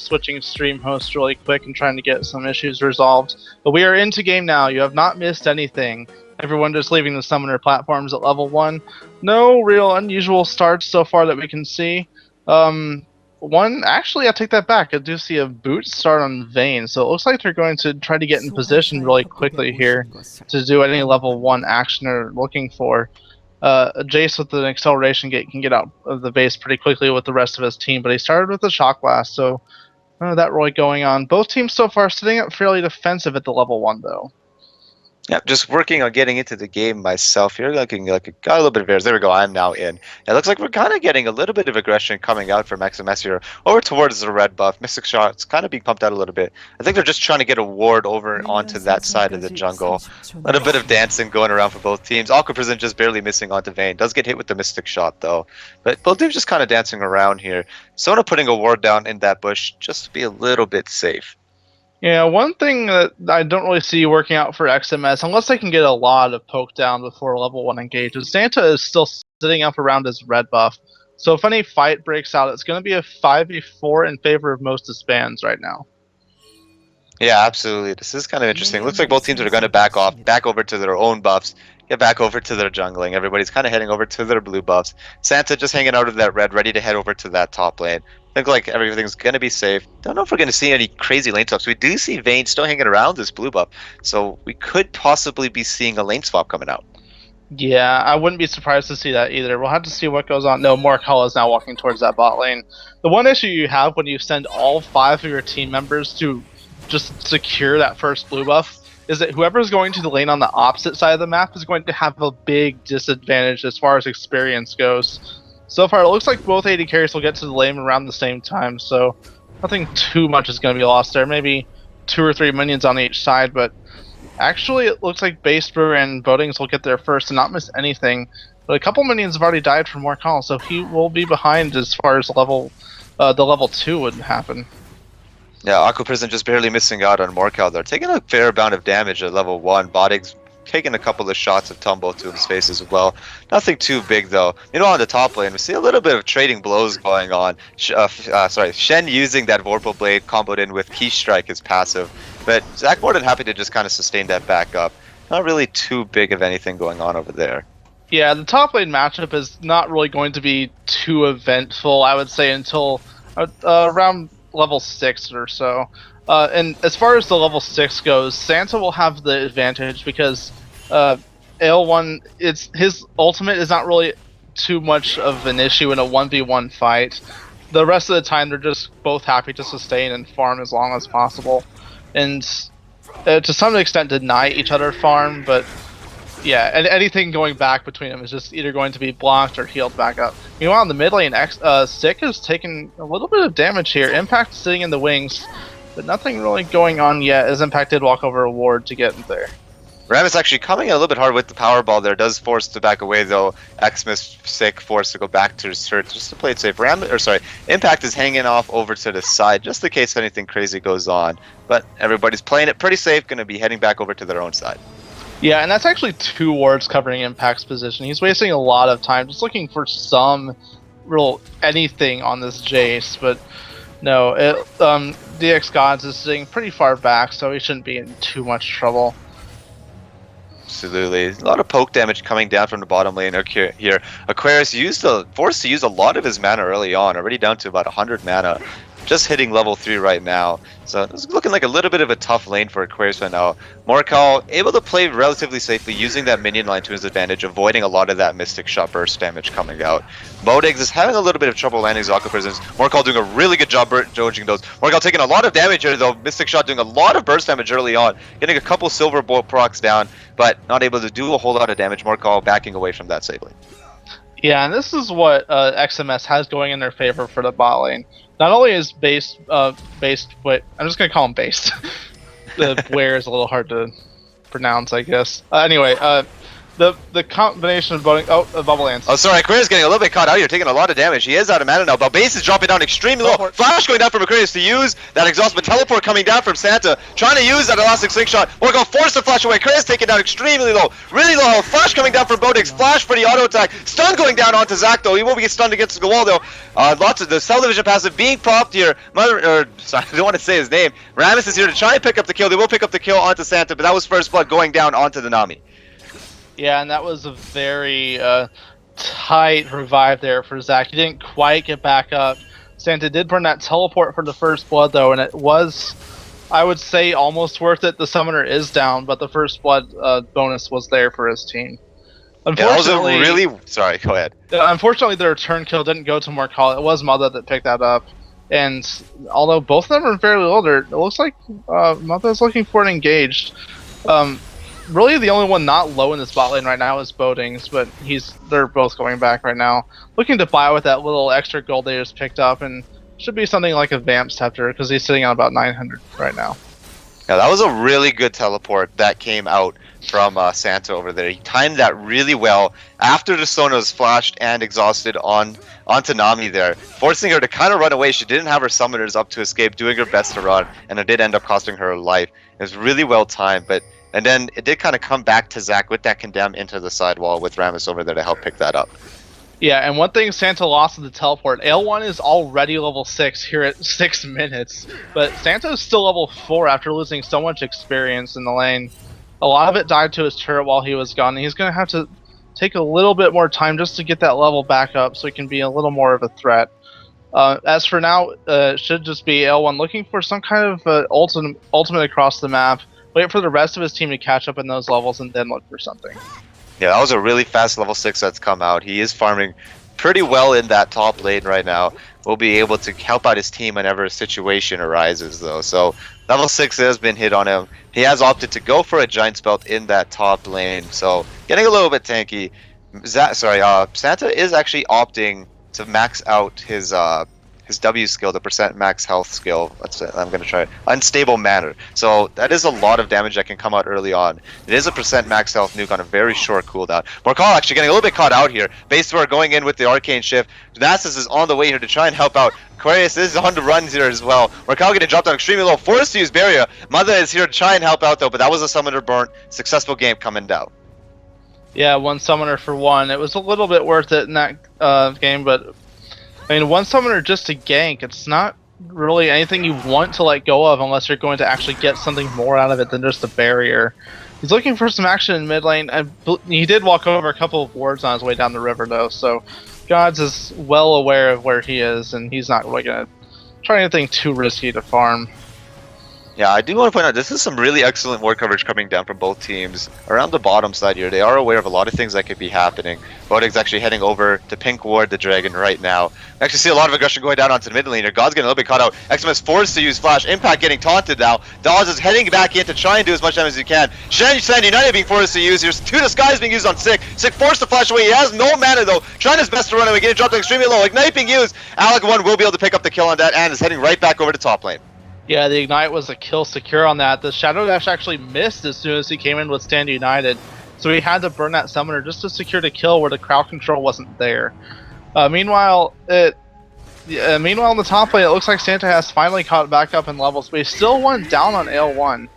switching stream hosts really quick and trying to get some issues resolved. But we are into game now. You have not missed anything. Everyone just leaving the summoner platforms at level 1. No real unusual starts so far that we can see. Actually, I take that back. I do see a boot start on Vayne, so it looks like they're going to try to get in position really quickly here to do any level 1 action they're looking for. Jace with an acceleration gate can get out of the base pretty quickly with the rest of his team, but he started with a shock blast, so that really going on. Both teams so far sitting up fairly defensive at the level 1, though. Yeah, just working on getting into the game myself here. Looking like got a little bit of airs. There we go. I'm now in. It looks like we're kind of getting a little bit of aggression coming out from XMS here over towards the red buff. Mystic Shot's kind of being pumped out a little bit. I think they're just trying to get a ward over onto that side of the jungle. A little bit of dancing going around for both teams. Aqua Prison just barely missing onto Vayne. Does get hit with the Mystic Shot though. But both teams just kind of dancing around here. Sona putting a ward down in that bush just to be a little bit safe. Yeah, one thing that I don't really see working out for XMS, unless they can get a lot of poke down before level 1 engage, is Santa is still sitting up around his red buff. So if any fight breaks out, it's going to be a 5v4 in favor of most Disbands right now. Yeah, absolutely. This is kind of interesting. Looks like both teams are going to back off, back over to their own buffs, get back over to their jungling. Everybody's kind of heading over to their blue buffs. Santa just hanging out of that red, ready to head over to that top lane. Think like everything's going to be safe. Don't know if we're going to see any crazy lane swaps. We do see Vayne still hanging around this blue buff, so we could possibly be seeing a lane swap coming out. Yeah, I wouldn't be surprised to see that either. We'll have to see what goes on. No, Morkal is now walking towards that bot lane. The one issue you have when you send all 5 of your team members to just secure that first blue buff is that whoever's going to the lane on the opposite side of the map is going to have a big disadvantage as far as experience goes. So far, it looks like both AD carries will get to the lane around the same time, so nothing too much is going to be lost there. Maybe 2 or 3 minions on each side, but actually it looks like Base Brewer and Boatings will get there first and not miss anything. But a couple minions have already died from Morkal, so he will be behind as far as the level 2 would happen. Yeah, Aqua Prison just barely missing out on Morkal there. Taking a fair amount of damage at level 1. Botig's taking a couple of shots of Tumble to his face as well. Nothing too big though. Meanwhile on the top lane, we see a little bit of trading blows going on. Shen using that Vorpal Blade comboed in with Key Strike as passive. But Zach more than happy to just kind of sustain that back up. Not really too big of anything going on over there. Yeah, the top lane matchup is not really going to be too eventful, I would say, until around level 6 or so. And as far as the level 6 goes, Santa will have the advantage because AL1, his ultimate is not really too much of an issue in a 1v1 fight. The rest of the time, they're just both happy to sustain and farm as long as possible. And to some extent deny each other farm, but yeah, and anything going back between them is just either going to be blocked or healed back up. Meanwhile, in the mid lane, Sick has taken a little bit of damage here. Impact sitting in the wings, but nothing really going on yet, as Impact did walk over a ward to get there. Ram is actually coming a little bit hard with the power ball there. Does force to back away though. Xmas Sick forced to go back to his turret just to play it safe. Impact is hanging off over to the side just in case anything crazy goes on. But everybody's playing it pretty safe, going to be heading back over to their own side. Yeah, and that's actually 2 wards covering Impact's position. He's wasting a lot of time just looking for some real anything on this Jace, but no, DX Gods is sitting pretty far back, so he shouldn't be in too much trouble. Absolutely. A lot of poke damage coming down from the bottom lane here. Aquarius forced to use a lot of his mana early on, already down to about 100 mana. Just hitting level 3 right now. So it's looking like a little bit of a tough lane for Aquarius right now. Morkal able to play relatively safely, using that minion line to his advantage, avoiding a lot of that Mystic Shot burst damage coming out. Bodegs is having a little bit of trouble landing his Aqua Prisons. Morkal doing a really good job dodging those. Morkal taking a lot of damage here though. Mystic Shot doing a lot of burst damage early on. Getting a couple silver bolt procs down, but not able to do a whole lot of damage. Morkal backing away from that safe lane. Yeah, and this is what XMS has going in their favor for the bot lane. Not only is based, I'm just gonna call him based. The Blair is a little hard to pronounce, I guess. Anyway, the combination of boating. Oh, bubble lands. Oh, sorry, Aquarius getting a little bit caught out here, taking a lot of damage. He is out of mana now, but base is dropping down extremely low. Teleport. Flash going down from Aquarius to use that exhaust, but teleport coming down from Santa, trying to use that elastic slingshot. We're going to force the flash away. Aquarius taken down extremely low, really low health. Flash coming down from Bodix, flash for the auto attack. Stun going down onto Zach though. He will be stunned against the wall though. Lots of the cell division passive being popped here. Sorry, I don't want to say his name. Rammus is here to try and pick up the kill. They will pick up the kill onto Santa, but that was first blood going down onto the Nami. Yeah, and that was a very tight revive there for Zach. He didn't quite get back up. Santa did burn that teleport for the first blood, though, and it was, I would say, almost worth it. The summoner is down, but the first blood bonus was there for his team. Unfortunately, yeah, that was a really... Sorry, go ahead. Unfortunately, the return kill didn't go to Morkal. It was Mother that picked that up. And although both of them are fairly older, it looks like Mother's looking for an engaged. Really, the only one not low in this bot lane right now is Bodings, but they're both going back right now. Looking to buy with that little extra gold they just picked up, and should be something like a Vamp Scepter, because he's sitting on about 900 right now. Yeah, that was a really good teleport that came out from Santa over there. He timed that really well after the Sona was flashed and exhausted onto Nami there, forcing her to kind of run away. She didn't have her summoners up to escape, doing her best to run, and it did end up costing her life. It was really well timed, and then it did kind of come back to Zach with that condemn into the sidewall with Rammus over there to help pick that up. Yeah, and one thing Santa lost with the teleport, Ale1 is already level 6 here at 6 minutes, but Santa's still level 4 after losing so much experience in the lane. A lot of it died to his turret while he was gone, and he's going to have to take a little bit more time just to get that level back up so he can be a little more of a threat. As for now, it should just be Ale1 looking for some kind of ultimate across the map, wait for the rest of his team to catch up in those levels, and then look for something. Yeah, that was a really fast level 6 that's come out. He is farming pretty well in that top lane right now. Will be able to help out his team whenever a situation arises, though. So level 6 has been hit on him. He has opted to go for a Giant's Belt in that top lane, so getting a little bit tanky. Santa is actually opting to max out his W skill, the percent max health skill. I'm going to try Unstable Manner. So that is a lot of damage that can come out early on. It is a percent max health nuke on a very short cooldown. Morkal actually getting a little bit caught out here. Base Dweller going in with the Arcane Shift. Nasus is on the way here to try and help out. Aquarius is on the run here as well. Morkal getting dropped down extremely low. Forced to use Barrier. Mother is here to try and help out though, but that was a summoner burnt. Successful game coming down. Yeah, one summoner for one. It was a little bit worth it in that game, but I mean, one summoner just to gank, it's not really anything you want to let go of unless you're going to actually get something more out of it than just a barrier. He's looking for some action in mid lane. He did walk over a couple of wards on his way down the river, though, so Gods is well aware of where he is, and he's not really going to try anything too risky to farm. Yeah, I do want to point out this is some really excellent war coverage coming down from both teams. Around the bottom side here, they are aware of a lot of things that could be happening. Bodeg's actually heading over to pink ward the dragon right now. I actually see a lot of aggression going down onto the mid lane here. God's getting a little bit caught out. XMS forced to use flash. Impact getting taunted now. Dawes is heading back in to try and do as much damage as he can. Shen United being forced to use. Here's 2 Disguise being used on Sick. Sick forced to flash away. He has no mana though. Trying his best to run away. Getting dropped extremely low. Ignite being used. Alec 1 will be able to pick up the kill on that and is heading right back over to top lane. Yeah, the Ignite was a kill secure on that. The Shadow Dash actually missed as soon as he came in with Stand United, so he had to burn that summoner just to secure the kill where the crowd control wasn't there. Meanwhile, in the top lane, it looks like Santa has finally caught back up in levels, but he's still one down on Ale1.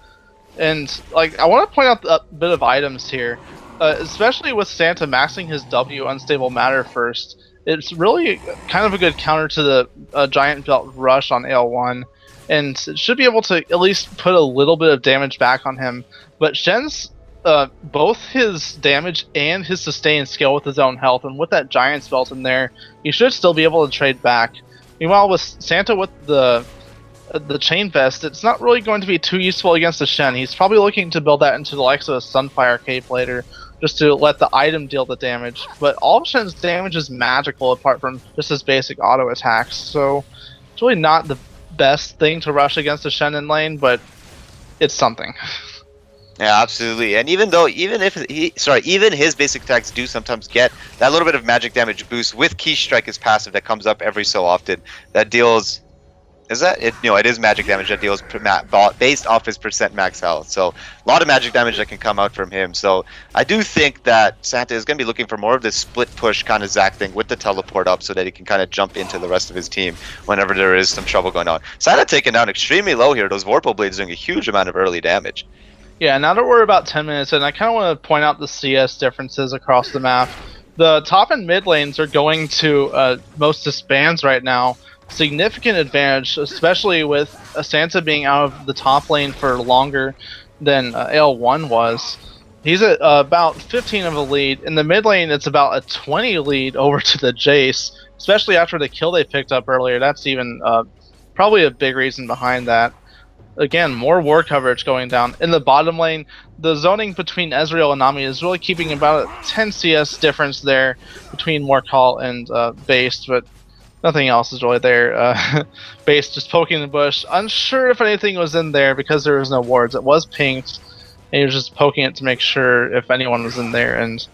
And I want to point out a bit of items here, especially with Santa maxing his W Unstable Matter first. It's really kind of a good counter to the Giant Belt Rush on Ale1. And it should be able to at least put a little bit of damage back on him. But Shen's both his damage and his sustain scale with his own health, and with that Giant's Belt in there, he should still be able to trade back. Meanwhile, with Santa with the Chain Vest, it's not really going to be too useful against the Shen. He's probably looking to build that into the likes of a Sunfire Cape later, just to let the item deal the damage. But all of Shen's damage is magical apart from just his basic auto attacks, so it's really not the best thing to rush against the Shen in lane, but it's something. Yeah, absolutely. And even his basic attacks do sometimes get that little bit of magic damage boost with Key Strike, his passive that comes up every so often, that deals is that it? You know, it is magic damage that deals based off his percent max health. So a lot of magic damage that can come out from him. So I do think that Santa is going to be looking for more of this split push kind of Zac thing with the teleport up, so that he can kind of jump into the rest of his team whenever there is some trouble going on. Santa taken down extremely low here. Those Vorpal blades doing a huge amount of early damage. Yeah, now that we're about 10 minutes in, I kind of want to point out the CS differences across the map. The top and mid lanes are going to most Disbands right now. Significant advantage, especially with Santa being out of the top lane for longer than AL1 was. He's at about 15 of a lead. In the mid lane, it's about a 20 lead over to the Jace, especially after the kill they picked up earlier. That's even probably a big reason behind that. Again, more war coverage going down. In the bottom lane, the zoning between Ezreal and Nami is really keeping about a 10 CS difference there between Mortal and Based, but nothing else is really there. Based just poking the bush. Unsure if anything was in there because there was no wards. It was pinked, and he was just poking it to make sure if anyone was in there. And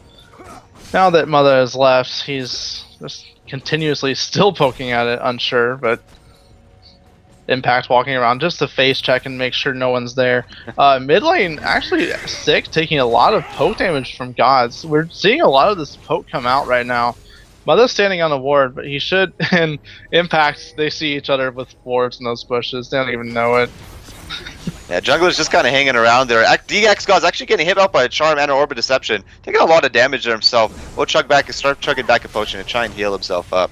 now that Mother has left, he's just continuously still poking at it, unsure, but Impact walking around just to face check and make sure no one's there. Mid lane actually sick, taking a lot of poke damage from Gods. We're seeing a lot of this poke come out right now. Mother's standing on a ward, but he should, and Impact, they see each other with wards in those bushes. They don't even know it. Yeah, jungler's just kind of hanging around there. DX God's actually getting hit up by a Charm and an Orb of Deception. Taking a lot of damage there himself. We'll start chugging back a potion and try and heal himself up.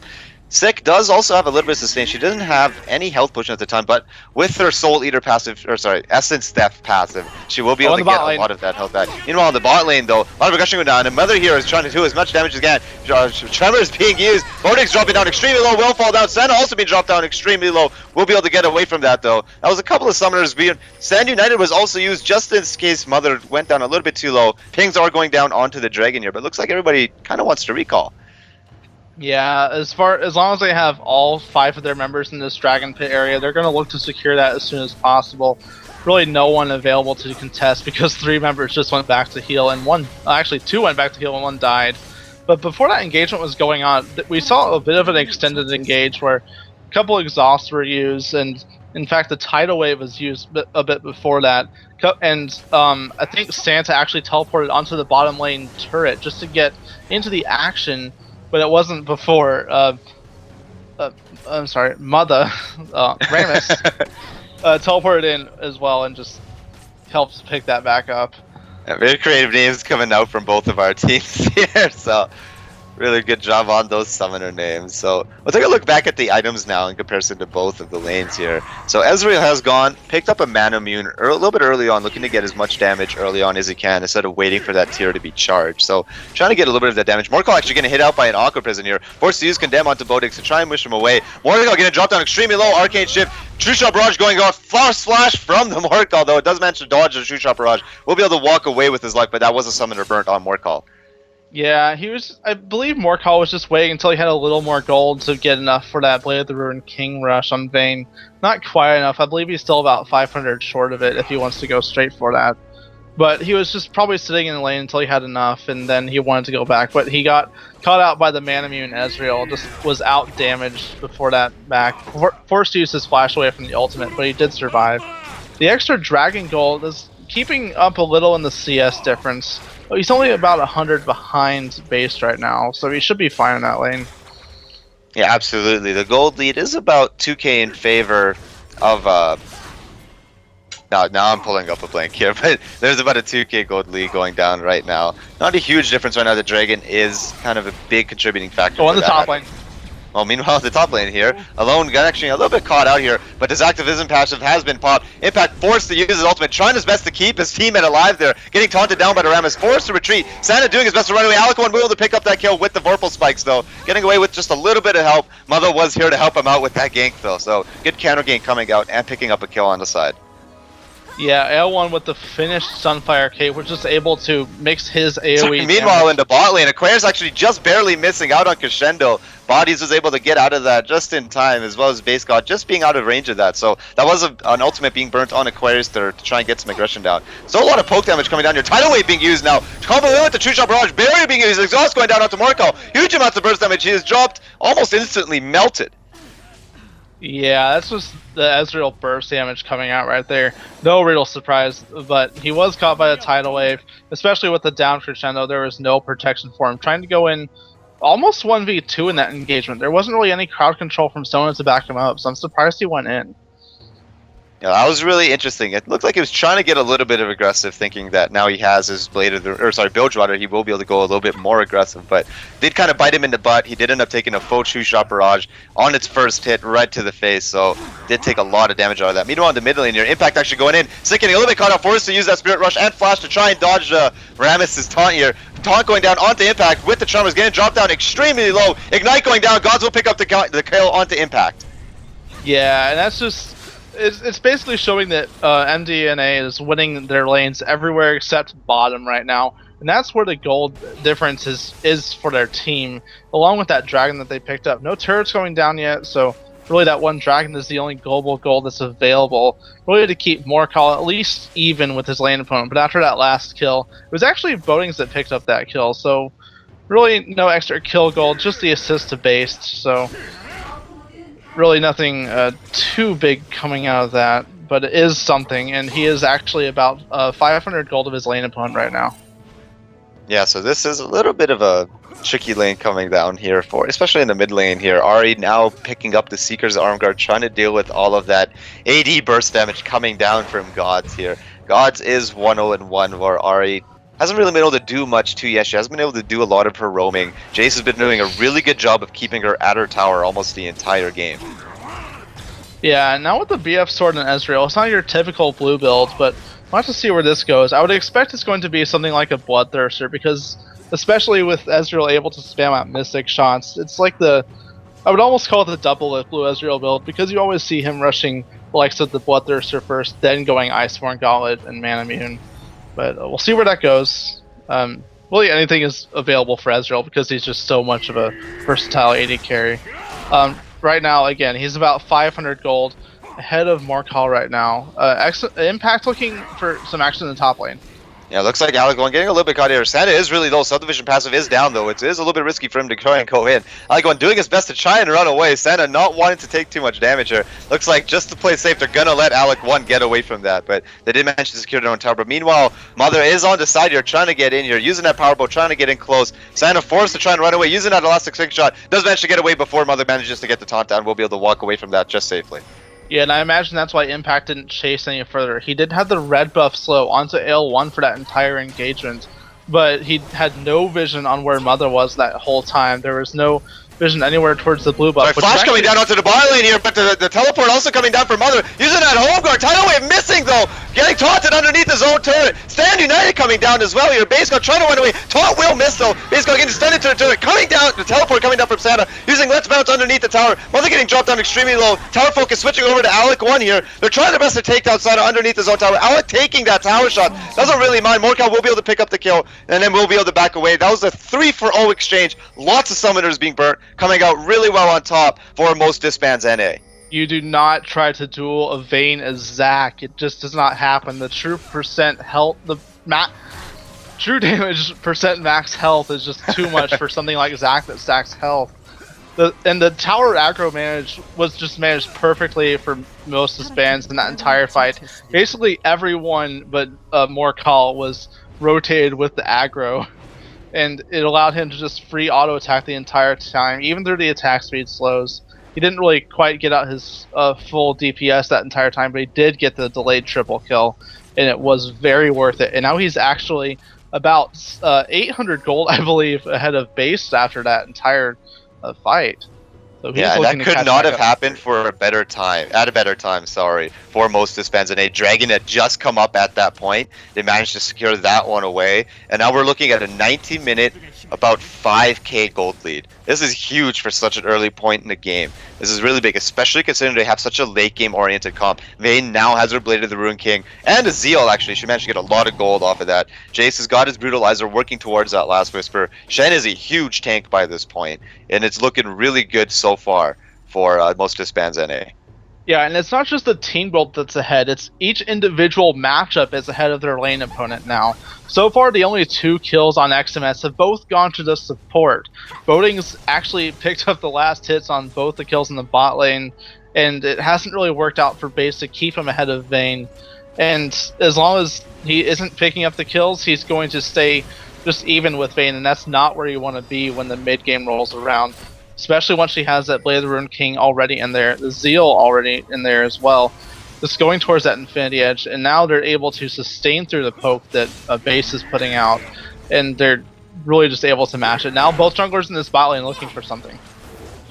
Sick does also have a little bit of sustain. She doesn't have any health potion at the time, but with her Soul Eater passive, or sorry, Essence Theft passive, she will be able to get a lot of that health back. Meanwhile, in the bot lane, though, a lot of aggression going down, and Mother here is trying to do as much damage as can. Tremor is being used. Bodix dropping down extremely low, will fall down. Senna also being dropped down extremely low. We'll be able to get away from that, though. That was a couple of summoners being... Sand United was also used just in case Mother went down a little bit too low. Pings are going down onto the Dragon here, but it looks like everybody kind of wants to recall. Yeah, as long as they have all 5 of their members in this Dragon Pit area, they're going to look to secure that as soon as possible. Really no one available to contest because 3 members just went back to heal, and actually 2 went back to heal and 1 died. But before that engagement was going on, we saw a bit of an extended engage where a couple exhausts were used, and in fact the tidal wave was used a bit before that. And I think Santa actually teleported onto the bottom lane turret just to get into the action. But it wasn't before. I'm sorry, Mother, Ramus, teleported in as well and just helped pick that back up. Yeah, very creative names coming out from both of our teams here, so really good job on those summoner names. So we'll take a look back at the items now in comparison to both of the lanes here. So Ezreal has gone, picked up a Mana Immune a little bit early on, looking to get as much damage early on as he can instead of waiting for that tier to be charged. So trying to get a little bit of that damage. Mortal actually getting hit out by an Aqua Prison here. Forced to use Condemn onto Bodix to try and wish him away. Mortal getting dropped down extremely low. Arcane Shift. True Shot Barrage going off. Flash Flash from the Mortal, though. It does manage to dodge the True Shot Barrage. We'll be able to walk away with his luck, but that was a summoner burnt on Mortal. Yeah, I believe Mortal was just waiting until he had a little more gold to get enough for that Blade of the Ruined King rush on Vayne. Not quite enough. I believe he's still about 500 short of it if he wants to go straight for that. But he was just probably sitting in the lane until he had enough, and then he wanted to go back. But he got caught out by the Mana Immune Ezreal, just was out damaged before that back. Forced to use his flash away from the ultimate, but he did survive. The extra Dragon Gold is keeping up a little in the CS difference. He's only about 100 behind Based right now, so he should be fine in that lane. Yeah, absolutely. The gold lead is about 2k in favor of... Now I'm pulling up a blank here, but there's about a 2k gold lead going down right now. Not a huge difference right now. The Dragon is kind of a big contributing factor. Oh, in the top lane. Well, meanwhile, the top lane here, Alone got actually a little bit caught out here, but his activism passive has been popped. Impact forced to use his ultimate, trying his best to keep his teammate alive there, getting taunted down by the Ramus, forced to retreat. Santa doing his best to run away. Alicorn able to pick up that kill with the Vorpal spikes, though, getting away with just a little bit of help. Mother was here to help him out with that gank, though, so good counter gank coming out and picking up a kill on the side. Yeah, L1 with the finished Sunfire Cape was just able to mix his AoE. Meanwhile, in the bot lane, Aquarius actually just barely missing out on Crescendo. Bodies was able to get out of that just in time, as well as Base God just being out of range of that. So that was an ultimate being burnt on Aquarius there to try and get some aggression down. So a lot of poke damage coming down here. Tidal Wave being used now. Combo in with the True Shot Barrage, barrier being used. Exhaust going down onto Mortal. Huge amounts of burst damage. He is dropped almost instantly, melted. Yeah, that's just the Ezreal burst damage coming out right there. No real surprise, but he was caught by a tidal wave, especially with the down crescendo. There was no protection for him. Trying to go in almost 1v2 in that engagement. There wasn't really any crowd control from Sona to back him up, so I'm surprised he went in. Yeah, that was really interesting. It looked like he was trying to get a little bit of aggressive, thinking that now he has his Bilgewater, he will be able to go a little bit more aggressive, but did kind of bite him in the butt. He did end up taking a full 2-shot barrage on its first hit right to the face, so did take a lot of damage out of that. Meanwhile, in the mid lane here, Impact actually going in, Sick getting a little bit caught out, forced to use that Spirit Rush and Flash to try and dodge Rammus' taunt here. Taunt going down onto Impact with the Charmers, getting dropped down extremely low. Ignite going down, Gods will pick up the kill onto Impact. Yeah, and that's just... It's basically showing that MDNA is winning their lanes everywhere except bottom right now, and that's where the gold difference is for their team, along with that dragon that they picked up. No turrets going down yet, so really that one dragon is the only global gold that's available, really to keep Morcal at least even with his lane opponent. But after that last kill, it was actually Boatings that picked up that kill, so really no extra kill gold, just the assist to Based, so... Really nothing too big coming out of that, but it is something, and he is actually about 500 gold of his lane opponent right now. Yeah, so this is a little bit of a tricky lane coming down here for, especially in the mid lane here. Ahri now picking up the Seeker's Arm Guard, trying to deal with all of that AD burst damage coming down from Gods here. Gods is 1-0-1, where Ahri hasn't really been able to do much too yet. She hasn't been able to do a lot of her roaming. Jace has been doing a really good job of keeping her at her tower almost the entire game. Yeah, now with the BF Sword and Ezreal, it's not your typical blue build, but we'll have to see where this goes. I would expect it's going to be something like a Bloodthirster, because especially with Ezreal able to spam out Mystic shots, it's like the... I would almost call it the double blue Ezreal build, because you always see him rushing the likes of the Bloodthirster first, then going Iceborne Gauntlet and Manamune. But we'll see where that goes. Really anything is available for Ezreal because he's just so much of a versatile AD carry. Right now, again, he's about 500 gold ahead of Morcal right now. Impact looking for some action in the top lane. Yeah, looks like Alec getting a little bit caught here. Santa is really low. Subdivision passive is down, though. It is a little bit risky for him to try and go in. Alec doing his best to try and run away. Santa not wanting to take too much damage here. Looks like just to play safe, they're going to let Alec get away from that. But they did manage to secure their own tower. But meanwhile, Mother is on the side here, trying to get in here, using that power bow, trying to get in close. Santa forced to try and run away, using that elastic swing shot. Does manage to get away before Mother manages to get the taunt down. We'll be able to walk away from that just safely. Yeah, and I imagine that's why Impact didn't chase any further. He did have the red buff slow onto AL1 for that entire engagement, but he had no vision on where Mother was that whole time. There was no vision anywhere towards the blue buff. Right, Flash coming down onto the bot lane here, but the teleport also coming down for Mother. Using that home guard. Tidal Wave missing though. Getting taunted underneath his own turret. Stand United coming down as well here. Base Guard trying to run away. Taunt will miss though. Base Guard getting extended to the turret. Coming down, the teleport coming down from Santa. Using Let's Bounce underneath the tower. Mother getting dropped down extremely low. Tower focus switching over to Alec 1 here. They're trying their best to take down Santa underneath his own tower. Alec taking that tower shot. Doesn't really mind. Morcal will be able to pick up the kill, and then we'll be able to back away. That was a 3-for-0 exchange. Lots of summoners being burnt. Coming out really well on top for most Disbands NA. You do not try to duel a Vayne as Zac. It just does not happen. The true percent health, true damage percent max health is just too much for something like Zac that stacks health. And the tower aggro was just managed perfectly for most Disbands in that entire fight. Basically everyone but Morcal was rotated with the aggro, and it allowed him to just free auto attack the entire time, even through the attack speed slows. He didn't really quite get out his full DPS that entire time, but he did get the delayed triple kill, and it was very worth it. And now he's actually about 800 gold, I believe, ahead of Base after that entire fight. So yeah, that could not have happened for a better time. For most Disbands, and a Dragon had just come up at that point. They managed to secure that one away, and now we're looking at a 90-minute, about 5k gold lead. This is huge for such an early point in the game. This is really big, especially considering they have such a late game oriented comp. Vayne now has her Blade of the Ruin King, and a Zeal actually. She managed to get a lot of gold off of that. Jace has got his Brutalizer working towards that last Whisper. Shen is a huge tank by this point, and it's looking really good so far for most Disbands NA. Yeah, and it's not just the team build that's ahead, it's each individual matchup is ahead of their lane opponent now. So far, the only 2 kills on XMS have both gone to the support. Boatings actually picked up the last hits on both the kills in the bot lane, and it hasn't really worked out for base to keep him ahead of Vayne. And as long as he isn't picking up the kills, he's going to stay just even with Vayne, and that's not where you want to be when the mid game rolls around. Especially once she has that Blade of the Ruined King already in there, the Zeal already in there as well. Just going towards that Infinity Edge, and now they're able to sustain through the poke that base is putting out, and they're really just able to match it. Now both junglers in this bot lane looking for something.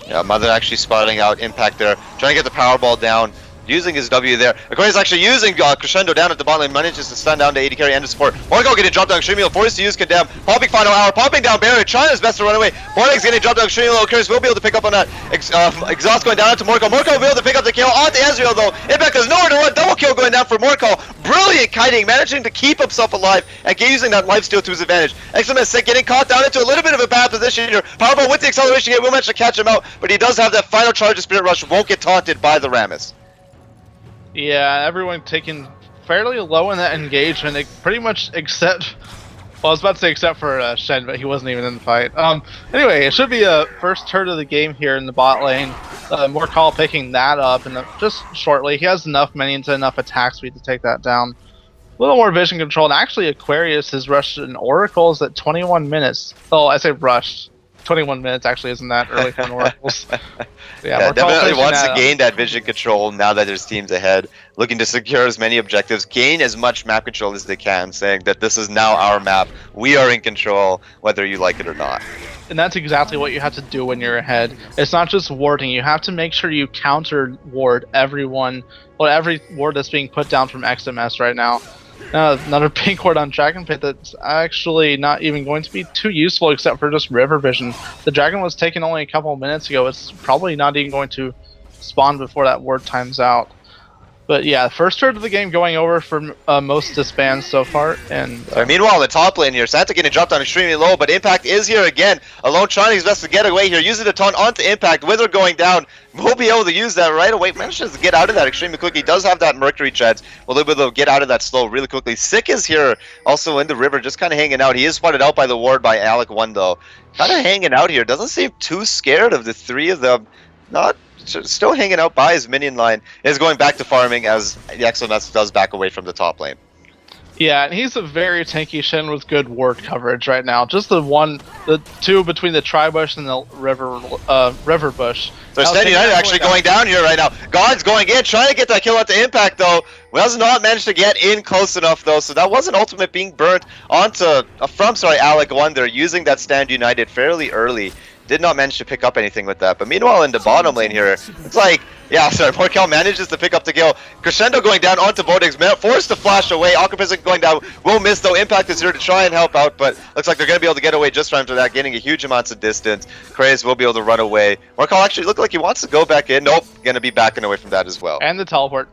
Yeah, Mother actually spotting out Impact there, trying to get the Powerball down, using his W there. Aquarius actually using Crescendo down at the bot lane, manages to stun down to AD carry and to support. Morgo getting dropped down extremely low, forced to use Condemn. Popping final hour, popping down Barrier, trying his best to run away. Morning's getting dropped down extremely low. Aquarius will be able to pick up on that. Exhaust going down to Morco. Morco will be able to pick up the kill on to Ezreal though. Impact has nowhere to run. Double kill going down for Morco. Brilliant kiting, managing to keep himself alive and using that lifesteal to his advantage. XMS getting caught down into a little bit of a bad position here. Powerball with the acceleration here will manage to catch him out, but he does have that final charge of Spirit Rush, won't get taunted by the Rammus. Yeah, everyone taking fairly low in that engagement, pretty much except, well, I was about to say except for Shen, but he wasn't even in the fight. Anyway, it should be a first turn of the game here in the bot lane. Morcall picking that up, and just shortly, he has enough minions and enough attack speed to take that down. A little more vision control, and actually Aquarius has rushed an Oracles at 21 minutes. Oh, I say rushed. 21 minutes actually isn't that early for an Oracles. Yeah, definitely wants to gain that vision control now that there's teams ahead, looking to secure as many objectives, gain as much map control as they can, saying that this is now our map, we are in control, whether you like it or not. And that's exactly what you have to do when you're ahead. It's not just warding, you have to make sure you counter ward every ward that's being put down from XMS right now. Another pink ward on Dragon Pit that's actually not even going to be too useful except for just River Vision. The Dragon was taken only a couple of minutes ago. It's probably not even going to spawn before that ward times out. But yeah, first turn of the game going over for most disbands so far. And meanwhile, the top lane here, Santa getting dropped down extremely low, but Impact is here again. Alone trying his best to get away here, using the taunt onto Impact. Wither going down, will be able to use that right away. Manages to get out of that extremely quickly. He does have that Mercury Treads. Will be able to get out of that slow really quickly. Sick is here, also in the river, just kind of hanging out. He is spotted out by the ward by Alec 1 though. Kind of hanging out here. Doesn't seem too scared of the three of them. Not still hanging out by his minion line, is going back to farming as the XMS does back away from the top lane. Yeah, and he's a very tanky Shen with good ward coverage right now. Just the two between the Tri-Bush and the River Bush. So Stand United actually going down here right now. God's going in, trying to get that kill out to Impact though. Has not managed to get in close enough though, so that was an ultimate being burnt onto from Alec 1 there, using that Stand United fairly early. Did not manage to pick up anything with that. But meanwhile, in the bottom lane here, it's like, Morkel manages to pick up the kill. Crescendo going down onto Bodegs, forced to flash away. Alcapizzic going down, will miss though. Impact is here to try and help out, but looks like they're going to be able to get away just after that, gaining a huge amounts of distance. Kraze will be able to run away. Morkel actually looked like he wants to go back in. Nope, going to be backing away from that as well. And the teleport.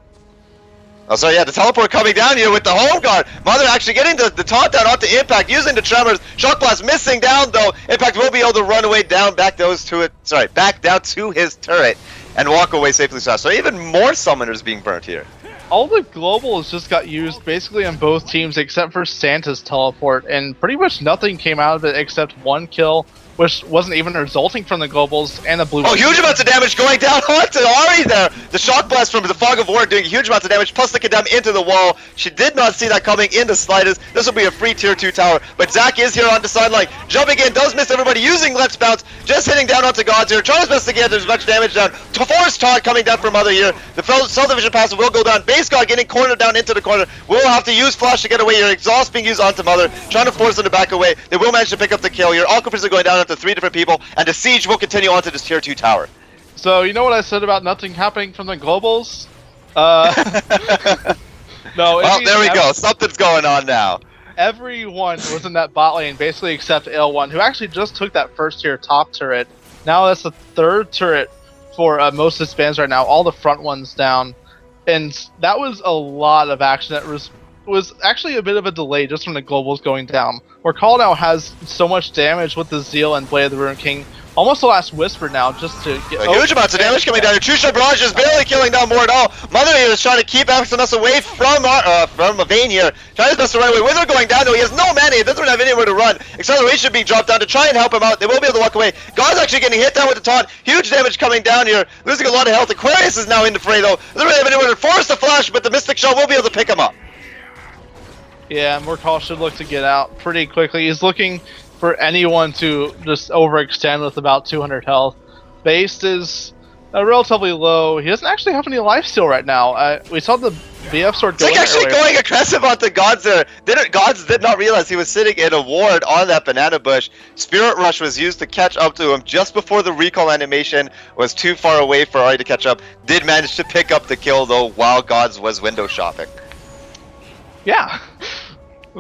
Oh, sorry, yeah, the teleport coming down here with the home guard. Mother actually getting the taunt down onto Impact, using the Tremors. Shock Blast missing down, though. Impact will be able to run away down, back down to his turret and walk away safely. So even more summoners being burnt here. All the globals just got used basically on both teams except for Santa's teleport, and pretty much nothing came out of it except one kill, which wasn't even resulting from the globals, and the blue. Oh, huge amounts of damage going down onto Ari there. The shock blast from the Fog of War doing huge amounts of damage, plus the condemn into the wall. She did not see that coming in the slightest. This will be a free tier 2 tower, but Zac is here on the sideline, jumping in, does miss everybody, using Let's Bounce, just hitting down onto Gods here, trying his best to get as much damage down. Force taunt coming down from Mother here. The Cell Division passive will go down. Base God getting cornered down into the corner. Will have to use Flash to get away here. Exhaust being used onto Mother, trying to force them to back away. They will manage to pick up the kill here. All are going down onto 3 different people, and the siege will continue onto this tier 2 tower. So you know what I said about nothing happening from the globals? No. Well, there we go. Something's going on now. Everyone was in that bot lane, basically except L1, who actually just took that first tier top turret. Now that's the third turret for most of the spans right now. All the front ones down, and that was a lot of action. That was actually a bit of a delay just from the globals going down. Where Call now has so much damage with the Zeal and Blade of the Ruined King almost the last whisper now, just to get huge amounts of damage coming down here. True Shot Barrage is barely killing down more at all. Mother here is trying to keep XMS away from a Vayne here. Trying his best to run away. Wizard going down though. He has no mana. He doesn't have anywhere to run. Acceleration being dropped down to try and help him out. They will be able to walk away. God's actually getting hit down with the taunt. Huge damage coming down here. Losing a lot of health. Aquarius is now in the fray though. Doesn't really have anywhere to force the flash, but the Mystic Shell will be able to pick him up. Yeah, Morkal should look to get out pretty quickly. He's looking for anyone to just overextend with about 200 health. Based is relatively low. He doesn't actually have any lifesteal right now. We saw the BF sword go in actually earlier. Going aggressive onto Gods there. Gods did not realize he was sitting in a ward on that banana bush. Spirit Rush was used to catch up to him just before the recall animation was too far away for Ari to catch up. Did manage to pick up the kill though while Gods was window shopping. Yeah.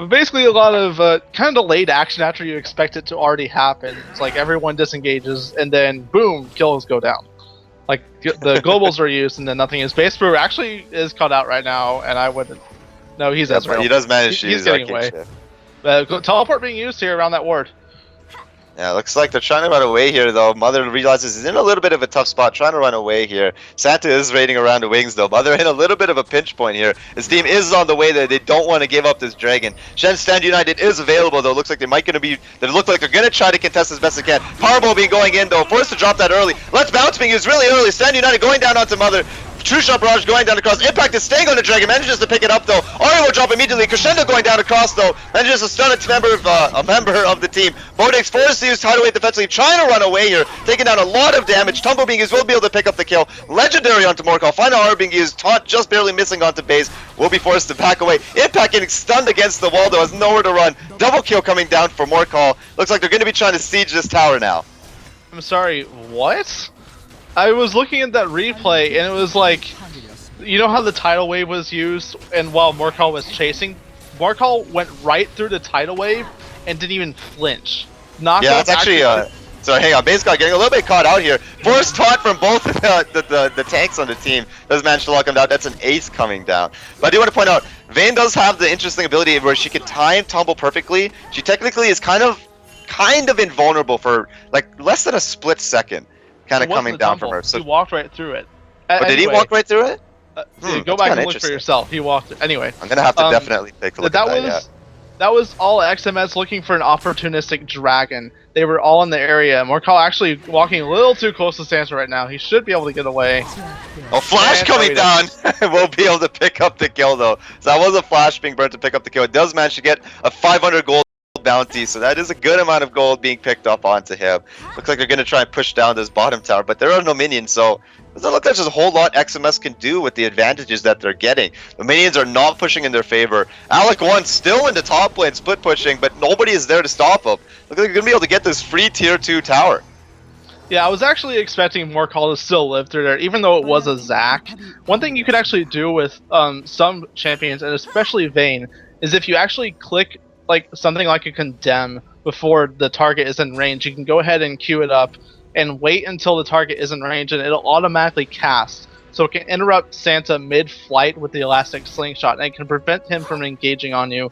Basically a lot of kind of delayed action after you expect it to already happen. It's like everyone disengages and then boom, kills go down. Like the globals are used and then nothing is. Base Brewer actually is caught out right now and I wouldn't. No, he's Ezreal. He does manage to use getting away. Teleport being used here around that ward. Yeah, looks like they're trying to run away here, though. Mother realizes he's in a little bit of a tough spot, trying to run away here. Santa is raiding around the wings, though. Mother in a little bit of a pinch point here. His team is on the way there. They don't want to give up this dragon. Shen Stand United is available, though. Looks like they look like they're going to try to contest as best they can. Powerball being going in, though. Forced to drop that early. Let's Bounce being used really early. Stand United going down onto Mother. True Shot Barrage going down across. Impact is staying on the dragon. Manages to pick it up though. Ari will drop immediately. Crescendo going down across though. Manages to stun a member of the team. Bodex forced to use Tidal Wave defensively, trying to run away here, taking down a lot of damage. Tumble being used will be able to pick up the kill. Legendary onto Morkal. Final R being used. Taunt just barely missing onto base. Will be forced to back away. Impact getting stunned against the wall though. Has nowhere to run. Double kill coming down for Morkal. Looks like they're going to be trying to siege this tower now. I'm sorry, what? I was looking at that replay and it was like, you know how the tidal wave was used and while Morkal was chasing, Morkal went right through the tidal wave and didn't even flinch. Yeah, that's actually sorry, hang on. Base God getting a little bit caught out here. Forced taunt from both the tanks on the team. Does manage to lock him down. That's an ace coming down. But I do want to point out, Vayne does have the interesting ability where she can time Tumble perfectly. She technically is kind of invulnerable for like less than a split second. Kind of coming down from her. So he walked right through it. Anyway, did he walk right through it? Go back and look for yourself. He walked. Anyway, I'm gonna have to definitely take a look at that. That was all XMS looking for an opportunistic dragon. They were all in the area. Morkal actually walking a little too close to Sansa right now. He should be able to get away. Oh, flash coming down. We'll be able to pick up the kill though. So that was a flash being burnt to pick up the kill. It does manage to get a 500 gold bounty, so that is a good amount of gold being picked up onto him. Looks like they're going to try and push down this bottom tower, but there are no minions, so it doesn't look like there's a whole lot XMS can do with the advantages that they're getting. The minions are not pushing in their favor. Alec 1 still in the top lane, split pushing, but nobody is there to stop him. Looks like they're going to be able to get this free tier 2 tower. Yeah, I was actually expecting Morkal to still live through there, even though it was a Zac. One thing you could actually do with some champions, and especially Vayne, is if you actually click like something like a condemn before the target is in range, you can go ahead and queue it up and wait until the target is in range and it'll automatically cast. So it can interrupt Santa mid-flight with the elastic slingshot and it can prevent him from engaging on you.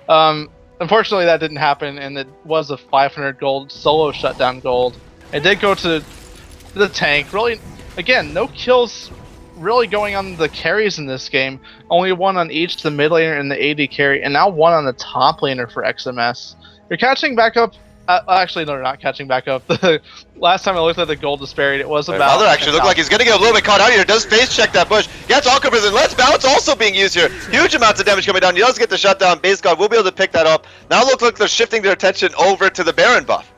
Unfortunately that didn't happen and it was a 500 gold solo shutdown gold. It did go to the tank. Really, again, no kills really going on the carries in this game. Only one on each, the mid laner and the AD carry, and now one on the top laner for XMS. You're catching back up. Actually, no, they're not catching back up. The last time I looked at the gold disparity, it was about. Mother actually looked like he's going to get a little bit caught out here. Does face check that bush. Gets Aquabers and Let's Bounce also being used here. Huge amounts of damage coming down. He does get the shutdown. Base God will be able to pick that up. Now look like they're shifting their attention over to the Baron buff.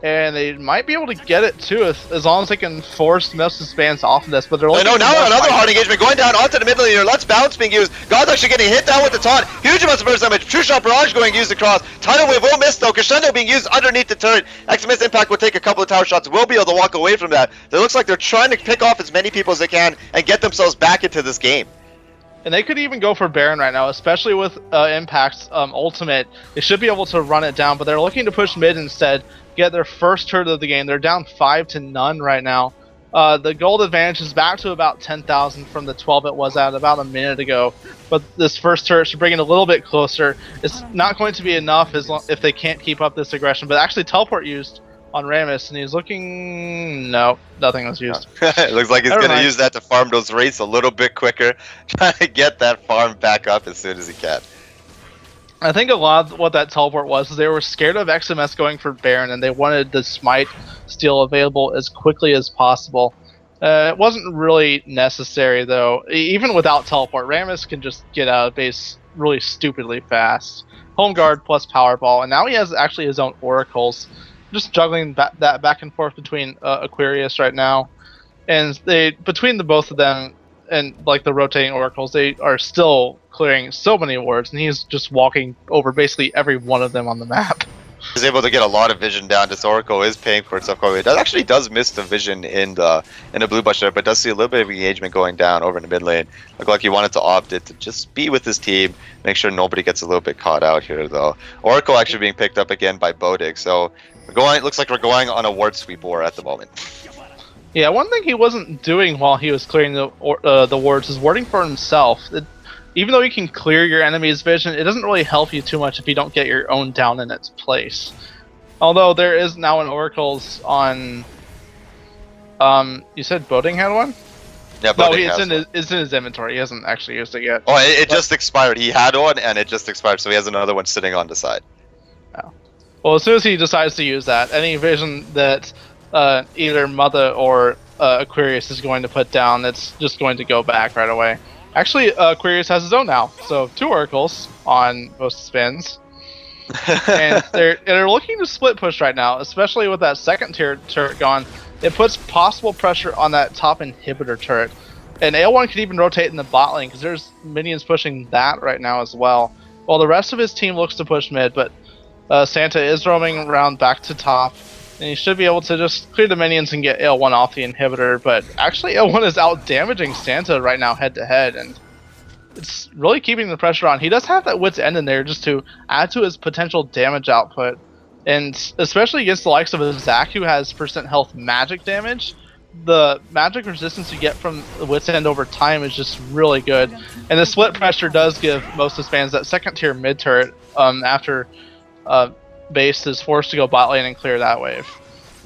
And they might be able to get it too, as long as they can force most Disbands off of this. But they're looking. No, now another hard engagement going down onto the mid lane here. Let's Bounce being used. God's actually getting hit down with the taunt. Huge amounts of burst damage. True Shot Barrage going used across. Tidal Wave will miss though. Crescendo being used underneath the turret. XMS Impact will take a couple of tower shots. Will be able to walk away from that. It looks like they're trying to pick off as many people as they can and get themselves back into this game. And they could even go for Baron right now, especially with Impact's ultimate. They should be able to run it down, but they're looking to push mid instead, get their first turret of the game. They're down 5-0 right now. The gold advantage is back to about 10,000 from the 12 it was at about a minute ago. But this first turret should bring it a little bit closer. It's not going to be enough if they can't keep up this aggression, but actually teleport used on Rammus, and he's looking. No, nothing was used. It looks like he's Never going to mind. use that to farm those rates a little bit quicker, trying to get that farm back up as soon as he can. I think a lot of what that teleport was is they were scared of XMS going for Baron, and they wanted the Smite steal available as quickly as possible. It wasn't really necessary, though. Even without teleport, Rammus can just get out of base really stupidly fast. Home guard plus Powerball, and now he has actually his own oracles. Just juggling that back and forth between Aquarius right now, and between the both of them and like the rotating oracles, they are still clearing so many wards, and he's just walking over basically every one of them on the map. He's able to get a lot of vision down. This Oracle is paying for itself. It actually does miss the vision in the blue bush there, but does see a little bit of engagement going down over in the mid lane. Look like he wanted to opt it to just be with his team, make sure nobody gets a little bit caught out here though. Oracle actually being picked up again by Bodig, so it looks like we're going on a ward sweep war at the moment. Yeah, one thing he wasn't doing while he was clearing the wards is warding for himself. Even though you can clear your enemy's vision, it doesn't really help you too much if you don't get your own down in its place. Although there is now an oracles on. You said Boding had one? Yeah, No, Boding it's in his inventory. He hasn't actually used it yet. Oh, it just expired. He had one and it just expired, so he has another one sitting on the side. Oh. Well, as soon as he decides to use that, any vision that either Mother or Aquarius is going to put down, it's just going to go back right away. Actually, Aquarius has his own now, so 2 oracles on most spins. And they're looking to split push right now, especially with that second tier turret gone. It puts possible pressure on that top inhibitor turret. And AL1 can even rotate in the bot lane, because there's minions pushing that right now as well. While the rest of his team looks to push mid, but Santa is roaming around back to top. And he should be able to just clear the minions and get AL1 off the inhibitor, but actually AL1 is out damaging Santa right now head to head, and it's really keeping the pressure on. He does have that wit's end in there just to add to his potential damage output, and especially against the likes of a Zac who has % health magic damage, the magic resistance you get from the wit's end over time is just really good. And the split pressure does give most Disbands that second tier mid turret after base is forced to go bot lane and clear that wave.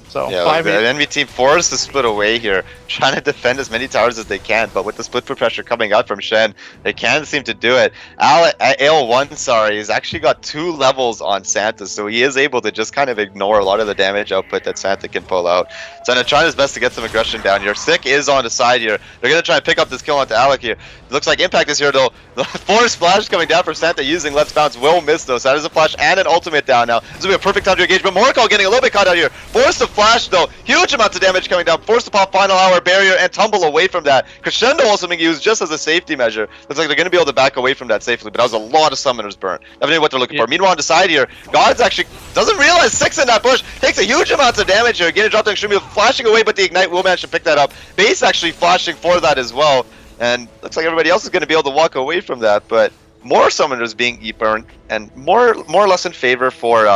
So yeah, the enemy team forced to split away here, trying to defend as many towers as they can, but with the split pressure coming out from Shen, they can't seem to do it. AL1, sorry, he's actually got 2 levels on Santa, so he is able to just kind of ignore a lot of the damage output that Santa can pull out. Santa trying his best to get some aggression down here. Sick is on the side here. They're going to try and pick up this kill onto Alec here. It looks like Impact is here though. The force splash coming down from Santa using Let's Bounce will miss though. Santa's a flash and an ultimate down now. This will be a perfect time to engage, but Morcall getting a little bit caught out here. Forced to flash though. Huge amounts of damage coming down. Forced to pop final hour barrier and tumble away from that. Crescendo also being used just as a safety measure. Looks like they're going to be able to back away from that safely, but that was a lot of summoners burn. Definitely what they're looking for. Meanwhile on the side here, Gods actually doesn't realize 6 in that bush. Takes a huge amounts of damage here. Getting dropped down extremely flashing away, but the Ignite will manage to pick that up. Base actually flashing for that as well. And looks like everybody else is going to be able to walk away from that, but more summoners being burned and more or less in favor for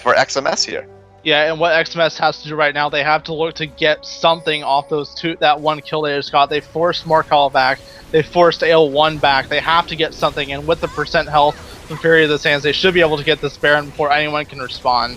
XMS here. Yeah, and what XMS has to do right now, they have to look to get something off that 1 kill they just got. They forced Morcall back. They forced AL1 back. They have to get something, and with the % health from Fury of the Sands, they should be able to get this Baron before anyone can respond.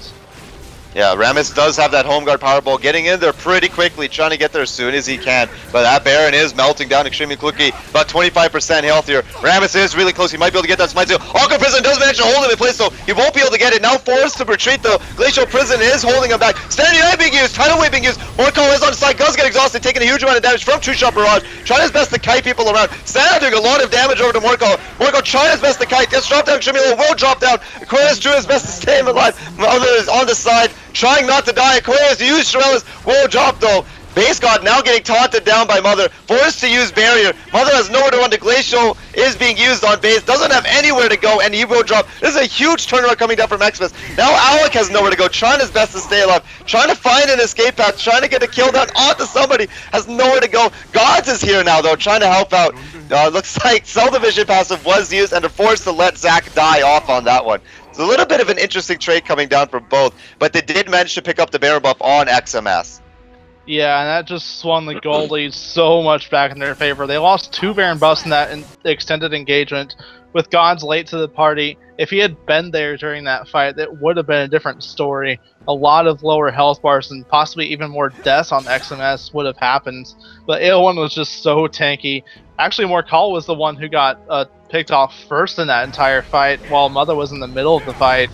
Yeah, Rammus does have that home guard powerball, getting in there pretty quickly, trying to get there as soon as he can. But that Baron is melting down extremely quickly, about 25% health here. Rammus is really close, he might be able to get that smite steal. Aqua Prison does manage to hold him in place, so he won't be able to get it. Now forced to retreat though. Glacial Prison is holding him back. Standing Eye being used, Tidal Wave being used. Morcall is on the side, does get exhausted, taking a huge amount of damage from True Shot Barrage. Trying his best to kite people around. Santa doing a lot of damage over to Morcall. Morcall trying his best to kite, gets dropped down extremely low, will drop down. Aquarius doing his best to stay alive. Mother is on the side, trying not to die. Aquarius used Shirelles, will drop though. Base God now getting taunted down by Mother, forced to use barrier. Mother has nowhere to run. The Glacial is being used on base, doesn't have anywhere to go, and he will drop. This is a huge turnaround coming down from XMS. Now Alec has nowhere to go, trying his best to stay alive, trying to find an escape path, trying to get a kill down onto somebody, has nowhere to go. Gods is here now though, trying to help out. Looks like Cell Division passive was used, and they're forced to let Zac die off on that one. It's a little bit of an interesting trade coming down from both, but they did manage to pick up the Baron buff on XMS. Yeah, and that just swung the gold lead so much back in their favor. They lost 2 Baron buffs in that extended engagement, with God's late to the party. If he had been there during that fight, it would have been a different story. A lot of lower health bars and possibly even more deaths on XMS would have happened. But AO1 was just so tanky. Actually, Morcall was the one who got picked off first in that entire fight, while Mother was in the middle of the fight.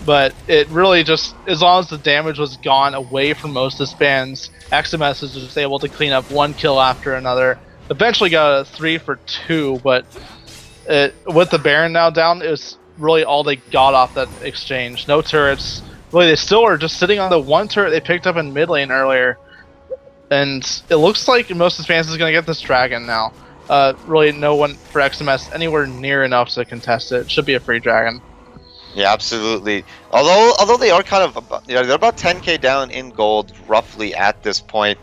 But it really just, as long as the damage was gone away from most Disbands, XMS was just able to clean up one kill after another. Eventually got a 3 for 2, but with the Baron now down, it was really all they got off that exchange. No turrets. Really, they still are just sitting on the one turret they picked up in mid lane earlier. And it looks like most Disbands is going to get this dragon now. Really, no one for XMS anywhere near enough to contest it. Should be a free dragon. Yeah, absolutely. Although they are kind of, they're about 10k down in gold roughly at this point.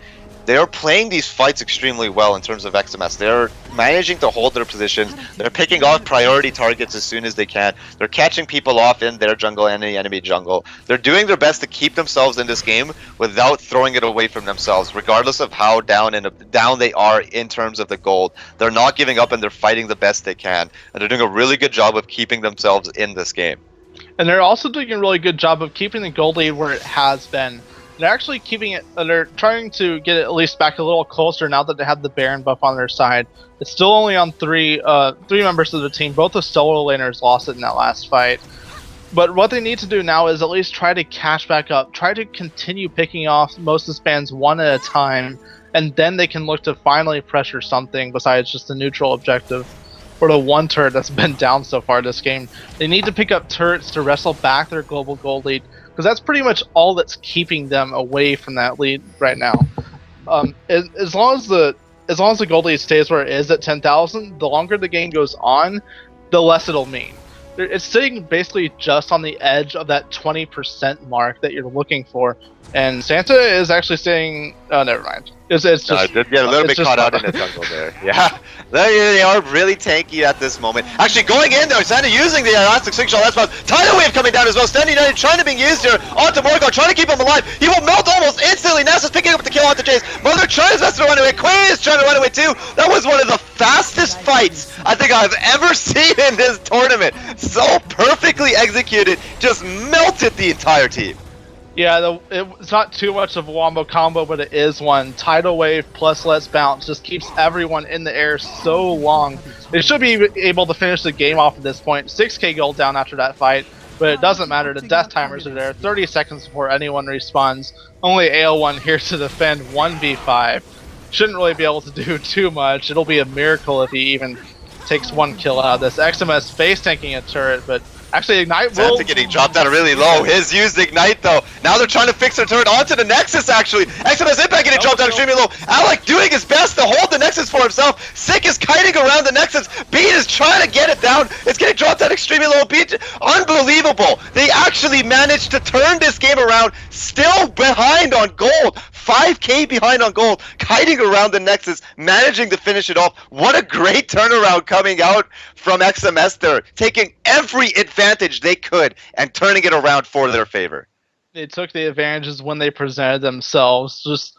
They are playing these fights extremely well in terms of XMS. They're managing to hold their positions. They're picking off priority targets as soon as they can. They're catching people off in their jungle and the enemy jungle. They're doing their best to keep themselves in this game without throwing it away from themselves, regardless of how down they are in terms of the gold. They're not giving up and they're fighting the best they can. And they're doing a really good job of keeping themselves in this game. And they're also doing a really good job of keeping the gold lead where it has been. They're actually keeping it, they're trying to get it at least back a little closer now that they have the Baron buff on their side. It's still only on three members of the team. Both the solo laners lost it in that last fight. But what they need to do now is at least try to catch back up, try to continue picking off most Disbands one at a time, and then they can look to finally pressure something besides just the neutral objective. Or the one turret that's been down so far this game. They need to pick up turrets to wrestle back their global gold lead, because that's pretty much all that's keeping them away from that lead right now. As long as the gold lead stays where it is at 10,000, the longer the game goes on, the less it'll mean. It's sitting basically just on the edge of that 20% mark that you're looking for, and Santa is actually saying, "Oh, never mind." It's just get a little bit caught out in the jungle there. Yeah, they are really tanky at this moment. Actually, going in though, Santa using the elastic slingshot. That's about tidal wave coming down as well. Standing United trying to be used here onto Morgard, trying to keep him alive. He will melt almost instantly. Nasa's picking up the kill onto Jace. Mother tries his best to run away. Quay is trying to run away too. That was one of the fastest fights I think I've ever seen in this tournament. So perfectly executed, just melted the entire team. Yeah, it's not too much of a wombo combo, but it is one. Tidal Wave plus Let's Bounce just keeps everyone in the air so long. They should be able to finish the game off at this point. 6k gold down after that fight, but it doesn't matter. The death timers are there. 30 seconds before anyone respawns. Only AO1 here to defend 1v5. Shouldn't really be able to do too much. It'll be a miracle if he even takes one kill out of this. XMS face tanking a turret, but actually, Ignite will... Santa getting dropped down really low. His used Ignite, though. Now they're trying to fix their turret onto the Nexus, actually. XMS Impact getting dropped down extremely low. Alec doing his best to hold the Nexus for himself. Sick is kiting around the Nexus. Beat is trying to get it down. It's getting dropped down extremely low. Beat, unbelievable. They actually managed to turn this game around. Still behind on gold. 5k behind on gold. Kiting around the Nexus. Managing to finish it off. What a great turnaround coming out from XMS there. Taking every advantage they could and turning it around for their favor. They took the advantages when they presented themselves. Just